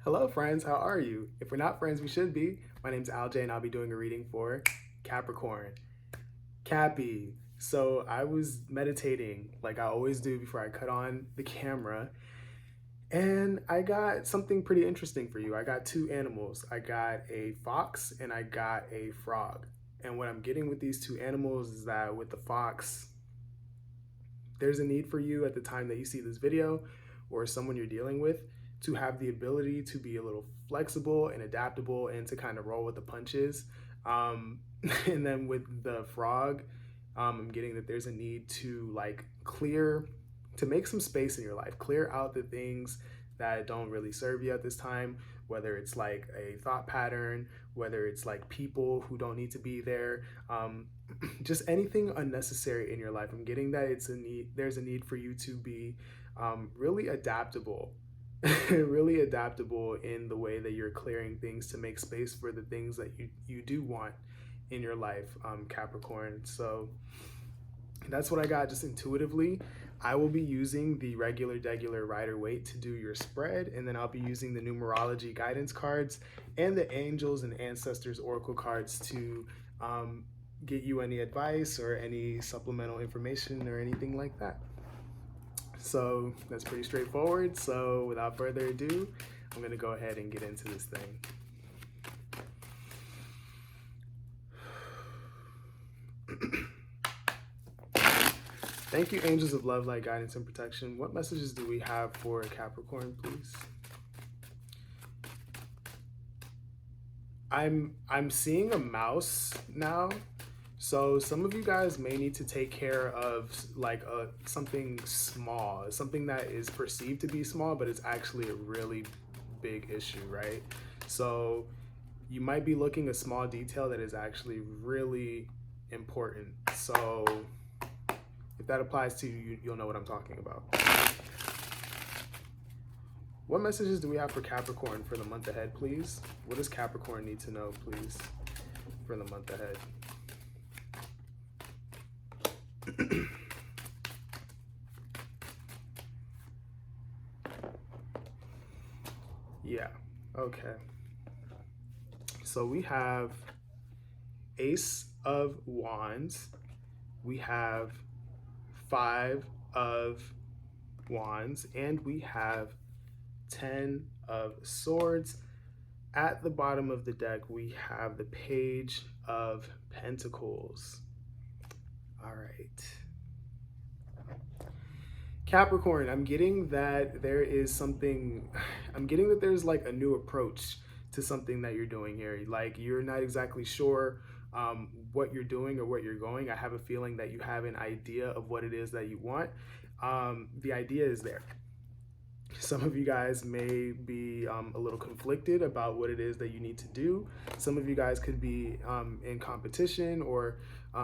Hello friends, how are you? If we're not friends, we should be. My name's Alj and I'll be doing a reading for Capricorn. Cappy. So I was meditating like I always do before I cut on the camera, and I got something pretty interesting for you. I got two animals. I got a fox and I got a frog. And what I'm getting with these two animals is that with the fox, there's a need for you at the time that you see this video or someone you're dealing with to have the ability to be a little flexible and adaptable and to kind of roll with the punches. Um, and then with the frog, I'm getting that there's a need to to make some space in your life, clear out the things that don't really serve you at this time, whether it's like a thought pattern, whether it's like people who don't need to be there, just anything unnecessary in your life. I'm getting that there's a need for you to be really adaptable, really adaptable in the way that you're clearing things to make space for the things that you do want in your life, Capricorn. So that's what I got just intuitively. I will be using the regular degular Rider Waite to do your spread, and then I'll be using the numerology guidance cards and the angels and ancestors oracle cards to get you any advice or any supplemental information or anything like that. So that's pretty straightforward. So without further ado, I'm gonna go ahead and get into this thing. Thank you, angels of love, light, guidance, and protection. What messages do we have for Capricorn, please? I'm seeing a mouse now. So some of you guys may need to take care of something small, something that is perceived to be small, but it's actually a really big issue, right? So you might be looking at a small detail that is actually really important. So if that applies to you, you'll know what I'm talking about. What messages do we have for Capricorn for the month ahead, please? What does Capricorn need to know, please, for the month ahead? Yeah, okay. So we have Ace of Wands. We have Five of Wands, and we have 10 of Swords. At the bottom of the deck, we have the Page of Pentacles. All right. Capricorn, I'm getting that there's like a new approach to something that you're doing here. Like you're not exactly sure what you're doing or what you're going. I have a feeling that you have an idea of what it is that you want. The idea is there. Some of you guys may be a little conflicted about what it is that you need to do. Some of you guys could be in competition or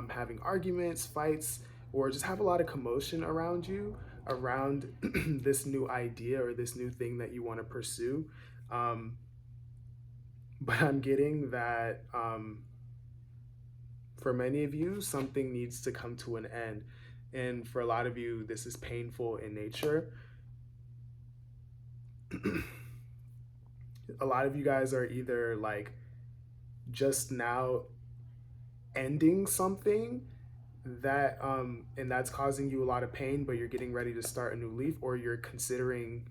having arguments, fights, or just have a lot of commotion around you, around this new idea or this new thing that you want to pursue. But I'm getting that for many of you, something needs to come to an end. And for a lot of you, this is painful in nature. A lot of you guys are either like just now ending something that and that's causing you a lot of pain, but you're getting ready to start a new leaf, or you're considering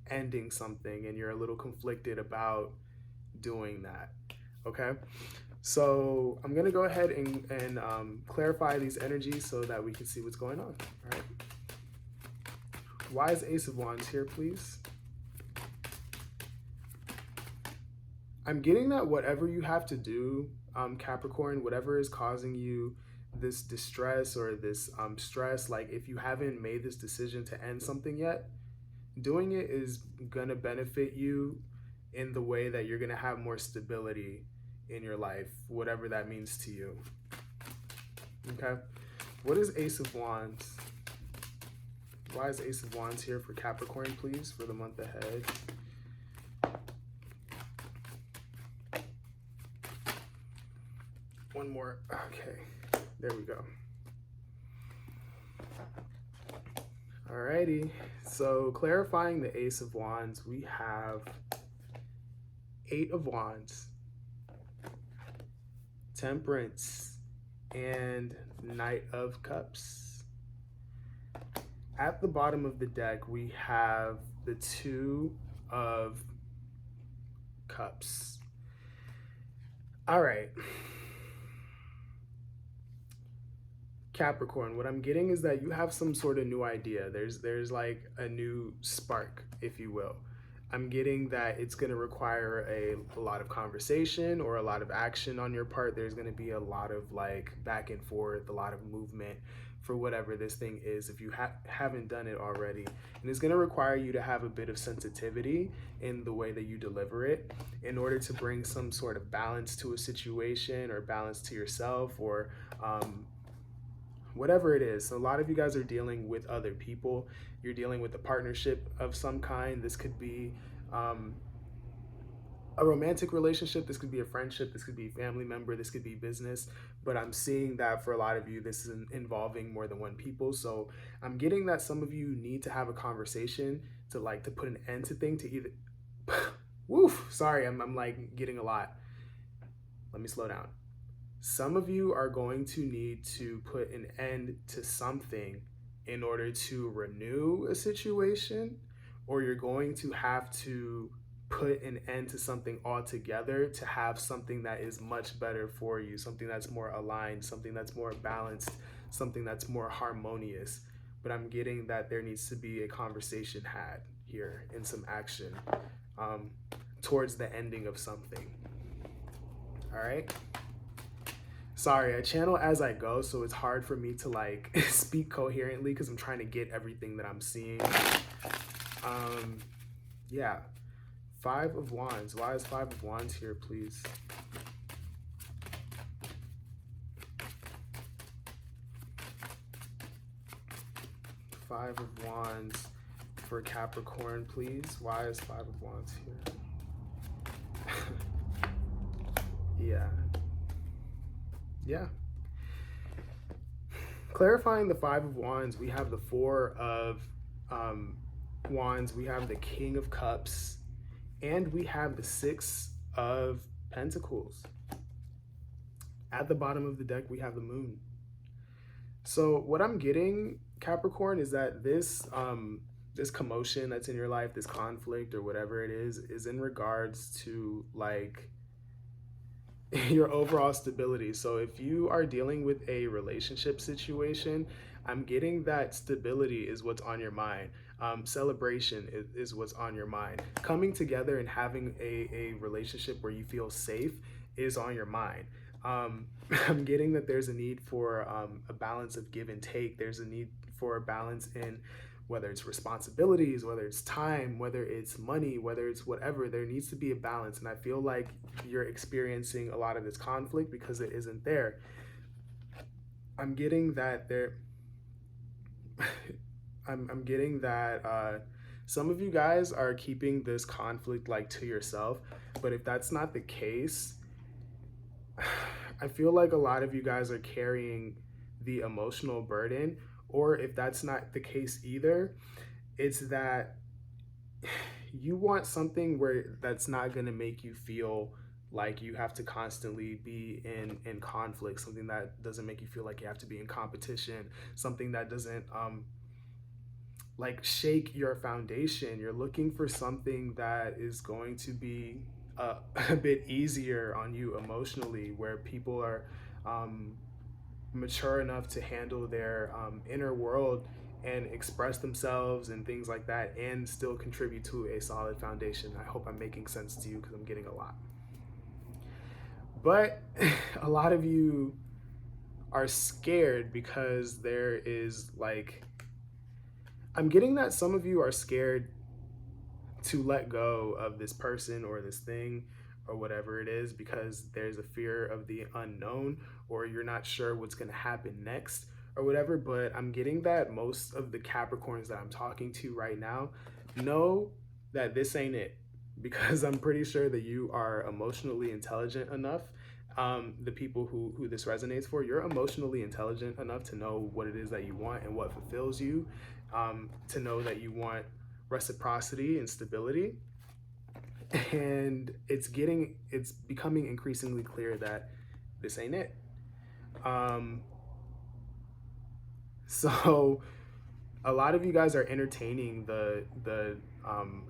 ending something and you're a little conflicted about doing that. Okay, so I'm gonna go ahead and clarify these energies so that we can see what's going on. All right, why is Ace of Wands here, please? I'm getting that whatever you have to do, Capricorn, whatever is causing you this distress or this stress, like if you haven't made this decision to end something yet, doing it is gonna benefit you in the way that you're gonna have more stability in your life, whatever that means to you. Okay, what is Ace of Wands? Why is Ace of Wands here for Capricorn, please, for the month ahead? One more. Okay, there we go. Alrighty, so clarifying the Ace of Wands, we have Eight of Wands, Temperance, and Knight of Cups. At the bottom of the deck, we have the Two of Cups. All right. Capricorn, what I'm getting is that you have some sort of new idea. There's like a new spark, if you will. I'm getting that it's going to require a lot of conversation or a lot of action on your part. There's going to be a lot of like back and forth, a lot of movement for whatever this thing is if you haven't done it already. And it's going to require you to have a bit of sensitivity in the way that you deliver it in order to bring some sort of balance to a situation or balance to yourself or whatever it is. So a lot of you guys are dealing with other people. You're dealing with a partnership of some kind. This could be a romantic relationship. This could be a friendship. This could be a family member. This could be business. But I'm seeing that for a lot of you, this is involving more than one people. So I'm getting that some of you need to have a conversation to put an end to things, to either woof, sorry, I'm like getting a lot. Let me slow down. Some of you are going to need to put an end to something in order to renew a situation, or you're going to have to put an end to something altogether to have something that is much better for you, something that's more aligned, something that's more balanced, something that's more harmonious. But I'm getting that there needs to be a conversation had here and some action towards the ending of something. All right. Sorry, I channel as I go, so it's hard for me to like speak coherently because I'm trying to get everything that I'm seeing. Yeah. Five of Wands. Why is Five of Wands here, please? Five of Wands for Capricorn, please. Why is Five of Wands here? Yeah. Yeah. Clarifying the Five of Wands, we have the Four of Wands, we have the King of Cups, and we have the Six of Pentacles. At the bottom of the deck, we have the Moon. So what I'm getting, Capricorn, is that this commotion that's in your life, this conflict or whatever it is in regards to like your overall stability. So if you are dealing with a relationship situation, I'm getting that stability is what's on your mind. Celebration is what's on your mind. Coming together and having a relationship where you feel safe is on your mind. I'm getting that there's a need for a balance of give and take. There's a need for a balance in whether it's responsibilities, whether it's time, whether it's money, whether it's whatever. There needs to be a balance. And I feel like you're experiencing a lot of this conflict because it isn't there. I'm getting that there... I'm getting that some of you guys are keeping this conflict like to yourself, but if that's not the case, I feel like a lot of you guys are carrying the emotional burden, or if that's not the case either, it's that you want something where that's not going to make you feel like you have to constantly be in conflict, something that doesn't make you feel like you have to be in competition, something that doesn't like shake your foundation. You're looking for something that is going to be a bit easier on you emotionally, where people are mature enough to handle their inner world and express themselves and things like that and still contribute to a solid foundation. I hope I'm making sense to you because I'm getting a lot. But a lot of you are scared because there is like, I'm getting that some of you are scared to let go of this person or this thing or whatever it is because there's a fear of the unknown, or you're not sure what's going to happen next or whatever. But I'm getting that most of the Capricorns that I'm talking to right now know that this ain't it, because I'm pretty sure that you are emotionally intelligent enough. The people who this resonates for, you're emotionally intelligent enough to know what it is that you want and what fulfills you, to know that you want reciprocity and stability. And it's becoming increasingly clear that this ain't it. So a lot of you guys are entertaining the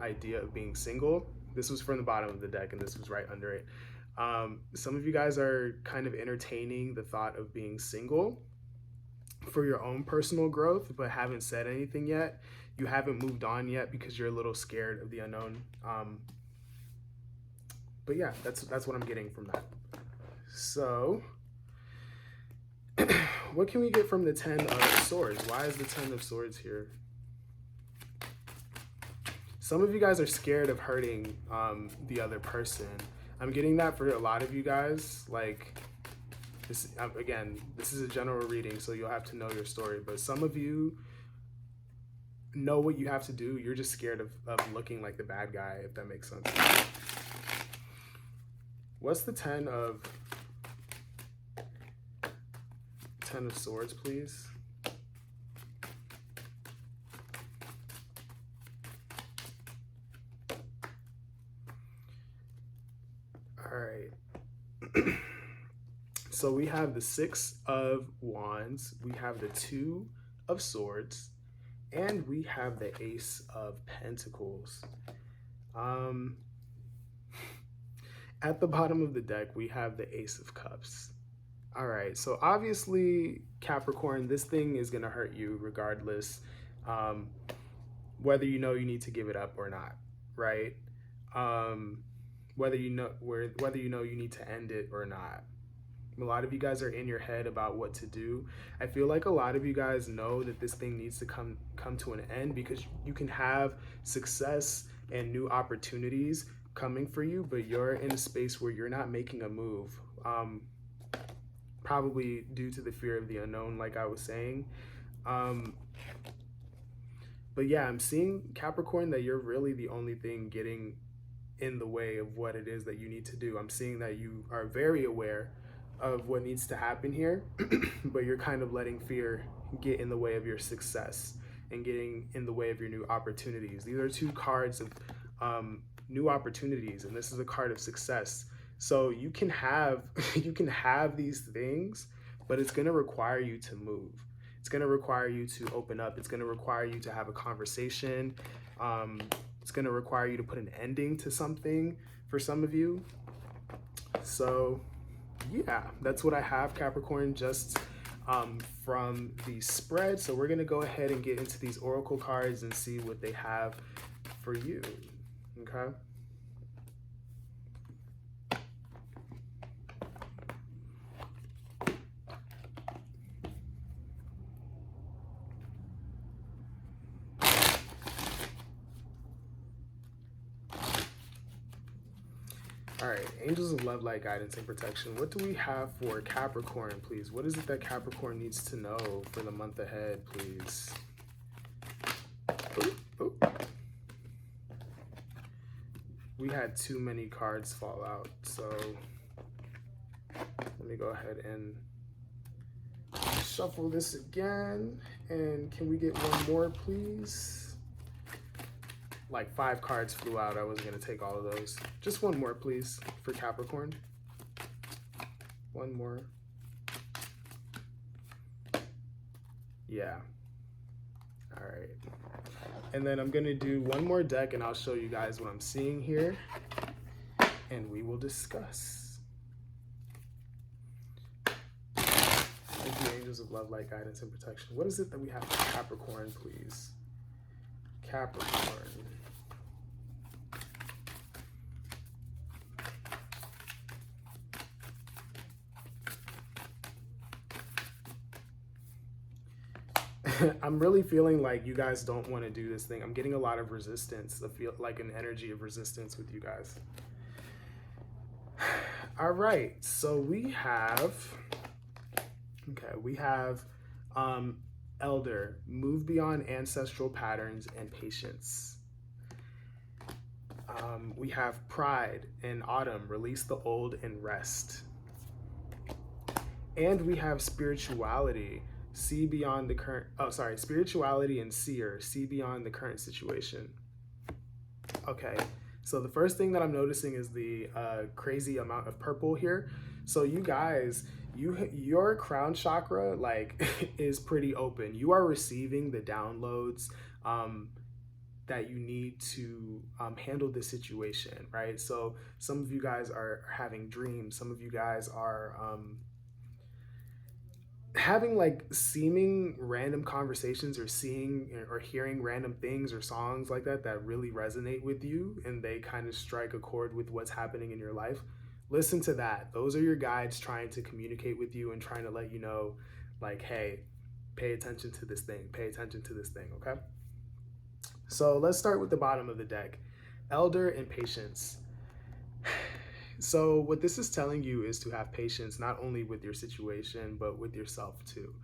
idea of being single. This was from the bottom of the deck, and this was right under it. Some of you guys are kind of entertaining the thought of being single for your own personal growth, but haven't said anything yet. You haven't moved on yet because you're a little scared of the unknown. But yeah, that's what I'm getting from that. So what can we get from the 10 of Swords? Why is the 10 of Swords here? Some of you guys are scared of hurting the other person. I'm getting that for a lot of you guys. Like, this, again, this is a general reading, so you'll have to know your story. But some of you know what you have to do. You're just scared of looking like the bad guy, if that makes sense. What's the 10 of Swords, please? All right. So we have the 6 of Wands, we have the 2 of Swords, and we have the Ace of Pentacles. At the bottom of the deck, we have the Ace of Cups. All right, so obviously, Capricorn, this thing is gonna hurt you regardless, whether you know you need to give it up or not, right? Whether you know you need to end it or not. A lot of you guys are in your head about what to do. I feel like a lot of you guys know that this thing needs to come to an end, because you can have success and new opportunities coming for you, but you're in a space where you're not making a move. Probably due to the fear of the unknown, like I was saying. But yeah, I'm seeing, Capricorn, that you're really the only thing getting in the way of what it is that you need to do. I'm seeing that you are very aware of what needs to happen here, but you're kind of letting fear get in the way of your success and getting in the way of your new opportunities. These are 2 cards of new opportunities, and this is a card of success. So you can have these things, but it's going to require you to move. It's going to require you to open up. It's going to require you to have a conversation. It's going to require you to put an ending to something for some of you. So yeah, that's what I have, Capricorn, just from the spread. So we're going to go ahead and get into these oracle cards and see what they have for you. Okay. All right, Angels of Love, Light, Guidance, and Protection. What do we have for Capricorn, please? What is it that Capricorn needs to know for the month ahead, please? Ooh, ooh. We had too many cards fall out, so let me go ahead and shuffle this again. And can we get one more, please? Like 5 cards flew out. I wasn't gonna take all of those. Just one more, please, for Capricorn. One more. Yeah. All right. And then I'm gonna do one more deck, and I'll show you guys what I'm seeing here, and we will discuss. Thank you, Angels of Love, Light, Guidance, and Protection. What is it that we have for Capricorn, please? Capricorn. I'm really feeling like you guys don't want to do this thing. I'm getting a lot of resistance. I feel like an energy of resistance with you guys. All right, so we have Elder, move beyond ancestral patterns and patience. We have Pride and Autumn, release the old and rest. And we have Spirituality, see beyond the current, Spirituality and Seer, see beyond the current situation. Okay, So the first thing that I'm noticing is the crazy amount of purple here. So you guys, your crown chakra like is pretty open. You are receiving the downloads that you need to handle this situation, right? So some of you guys are having dreams. Some of you guys are having like seeming random conversations or seeing or hearing random things or songs like that really resonate with you, and they kind of strike a chord with what's happening in your life. Listen to that. Those are your guides trying to communicate with you and trying to let you know, like, hey, pay attention to this thing, pay attention to this thing. Okay, so let's start with the bottom of the deck, elder and patience. So what this is telling you is to have patience not only with your situation but with yourself too.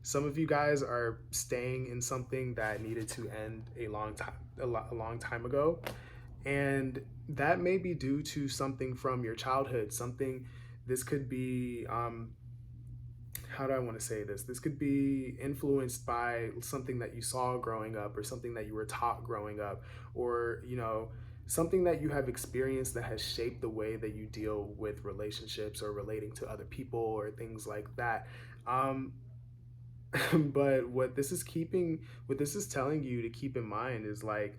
Some of you guys are staying in something that needed to end a long time ago, and that may be due to something from your childhood. Something this could be how do I want to say this? This could be influenced by something that you saw growing up or something that you were taught growing up, or, something that you have experienced that has shaped the way that you deal with relationships or relating to other people or things like that. Um, but what this is telling you to keep in mind is like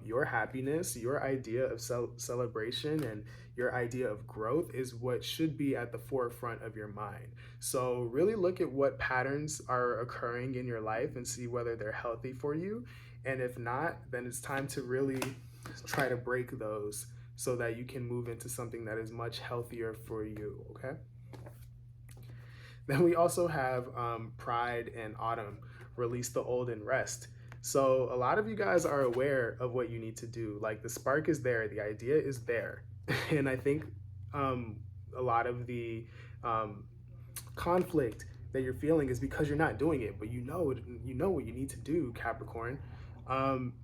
your happiness, your idea of celebration, and your idea of growth is what should be at the forefront of your mind. So really look at what patterns are occurring in your life and see whether they're healthy for you. And if not, then it's time to really try to break those so that you can move into something that is much healthier for you. Okay. Then we also have Pride and Autumn, release the old and rest. So a lot of you guys are aware of what you need to do. Like the spark is there, the idea is there. And I think a lot of the conflict that you're feeling is because you're not doing it, but you know what you need to do, Capricorn. Um,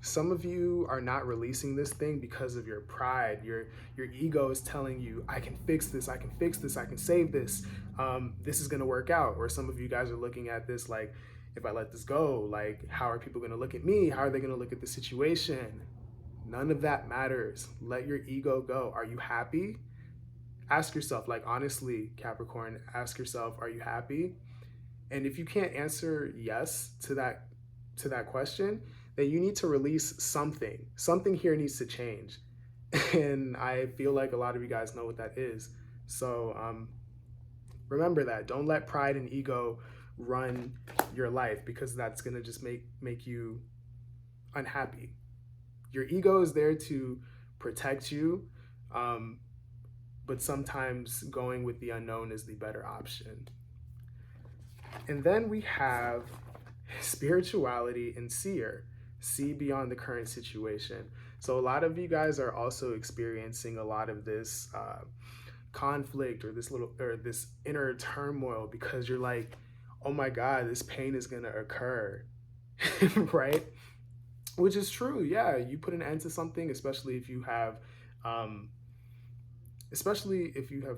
some of you are not releasing this thing because of your pride. Your ego is telling you, I can fix this, I can fix this, I can save this. This is gonna work out. Or some of you guys are looking at this like, if I let this go, like how are people gonna look at me? How are they gonna look at the situation? None of that matters. Let your ego go. Are you happy? Ask yourself, like honestly, Capricorn, ask yourself, are you happy? And if you can't answer yes to that question, then you need to release something. Something here needs to change. And I feel like a lot of you guys know what that is. So remember that. Don't let pride and ego run your life, because that's gonna just make you unhappy. Your ego is there to protect you, but sometimes going with the unknown is the better option. And then we have spirituality and seer, see beyond the current situation. So a lot of you guys are also experiencing a lot of this conflict or this inner turmoil, because you're like, oh my God, this pain is gonna occur, right? Which is true. Yeah, you put an end to something, especially if you have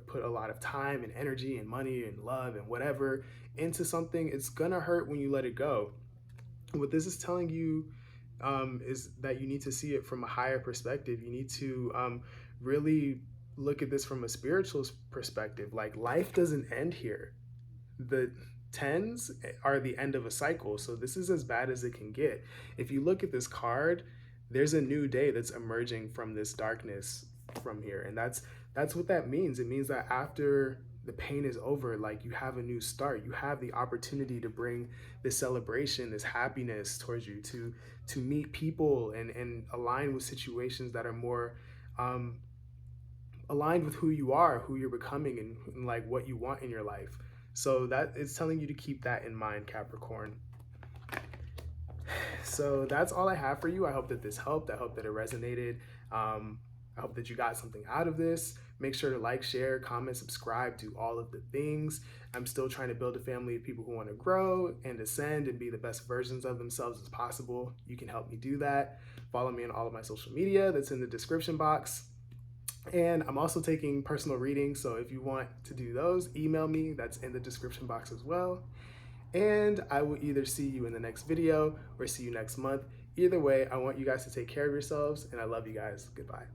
put a lot of time and energy and money and love and whatever into something. It's gonna hurt when you let it go. What this is telling you is that you need to see it from a higher perspective. You need to really look at this from a spiritual perspective. Like life doesn't end here. The tens are the end of a cycle. So this is as bad as it can get. If you look at this card, there's a new day that's emerging from this darkness from here. And that's what that means. It means that after the pain is over, like you have a new start. You have the opportunity to bring this celebration, this happiness towards you, to meet people and align with situations that are more aligned with who you are, who you're becoming, and like what you want in your life. So that it's telling you to keep that in mind, Capricorn. So that's all I have for you. I hope that this helped. I hope that it resonated. I hope that you got something out of this. Make sure to like, share, comment, subscribe, do all of the things. I'm still trying to build a family of people who want to grow and ascend and be the best versions of themselves as possible. You can help me do that. Follow me on all of my social media. That's in the description box. And I'm also taking personal readings. So if you want to do those, email me. That's in the description box as well. And I will either see you in the next video or see you next month. Either way, I want you guys to take care of yourselves, and I love you guys. Goodbye.